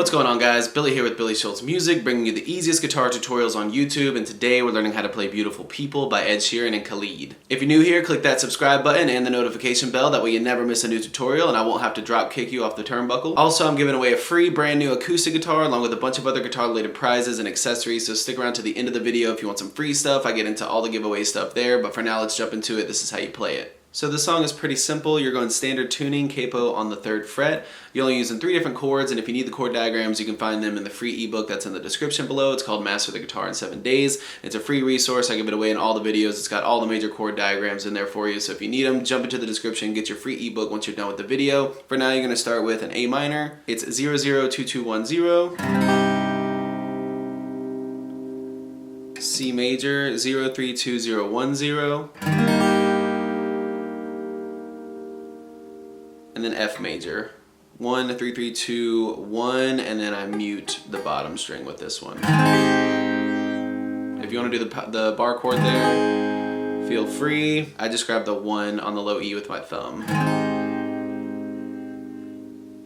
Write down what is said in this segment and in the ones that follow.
What's going on, guys? Billy here with Billy Schultz Music, bringing you the easiest guitar tutorials on YouTube, and today we're learning how to play Beautiful People by Ed Sheeran and Khalid. If you're new here, click that subscribe button and the notification bell, that way you never miss a new tutorial and I won't have to drop kick you off the turnbuckle. Also, I'm giving away a free brand new acoustic guitar along with a bunch of other guitar related prizes and accessories, so stick around to the end of the video if you want some free stuff. I get into all the giveaway stuff there, but for now let's jump into it. This is how you play it. So the song is pretty simple. You're going standard tuning, capo on the 3rd fret. You're only using 3 different chords, and if you need the chord diagrams, you can find them in the free ebook that's in the description below. It's called Master the Guitar in 7 Days. It's a free resource. I give it away in all the videos. It's got all the major chord diagrams in there for you, so if you need them, jump into the description, get your free ebook once you're done with the video. For now, you're going to start with an A minor. It's 002210. C major, 032010. And then F major, 1, 3, 3, 2, 1, and then I mute the bottom string with this one. If you want to do the bar chord there, feel free. I just grab the 1 on the low E with my thumb.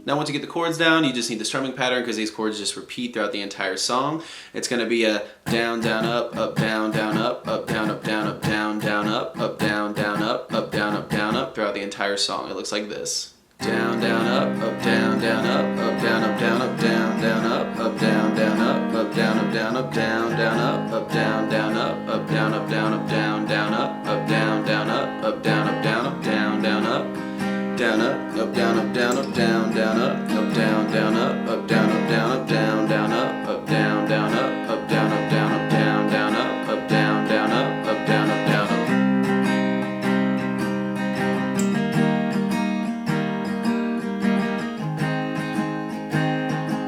Now once you get the chords down, you just need the strumming pattern because these chords just repeat throughout the entire song. It's going to be a down, down, up, down, down, up, down, down, down, down, up, down, down, up, down, down, up throughout the entire song. It looks like this. Down, down, up, down, down, up, down, down, down, down, up, down, down, up, down, down, down, down, up, down, down, up, down, down, down, down, up, down, down, up, down, down, down, up, down, down, up, down, up, down, down, down, down, up, down, down, up, down, down, up, down, down, up, down, down, up, down, down, down, down, up, down, down, up, down, down, up.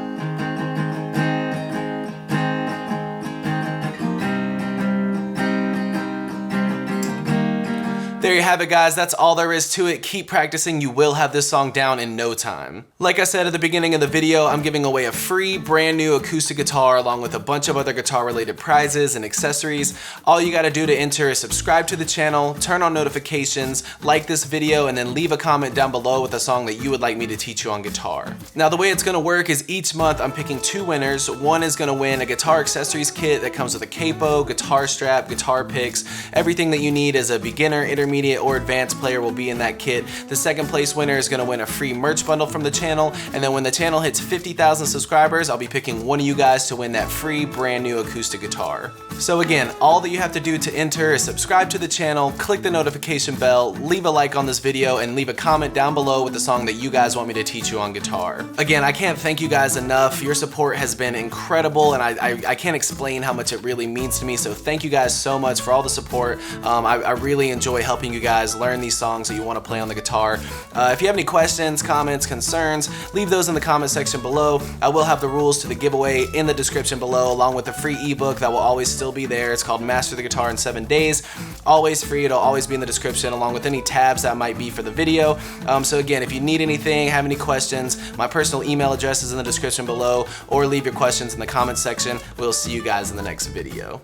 There you have it, guys. That's all there is to it. Keep practicing. You will have this song down in no time. Like I said at the beginning of the video, I'm giving away a free brand new acoustic guitar along with a bunch of other guitar related prizes and accessories. All you got to do to enter is subscribe to the channel, turn on notifications, like this video, and then leave a comment down below with a song that you would like me to teach you on guitar. Now the way it's going to work is each month I'm picking 2 winners. One is going to win a guitar accessories kit that comes with a capo, guitar strap, guitar picks. Everything that you need as a beginner, intermediate, or advanced player will be in that kit. The 2nd place winner is going to win a free merch bundle from the channel, and then when the channel hits 50,000 subscribers, I'll be picking one of you guys to win that free brand new acoustic guitar. So again, all that you have to do to enter is subscribe to the channel, click the notification bell, leave a like on this video, and leave a comment down below with the song that you guys want me to teach you on guitar. Again, I can't thank you guys enough. Your support has been incredible, and I can't explain how much it really means to me, so thank you guys so much for all the support. I really enjoy helping you guys learn these songs that you want to play on the guitar. If you have any questions, comments, concerns, leave those in the comment section below. I will have the rules to the giveaway in the description below, along with the free ebook that will always still be there. It's called Master the Guitar in 7 Days. Always free. It'll always be in the description, along with any tabs that might be for the video. So again, if you need anything, have any questions, my personal email address is in the description below, or leave your questions in the comment section. We'll see you guys in the next video.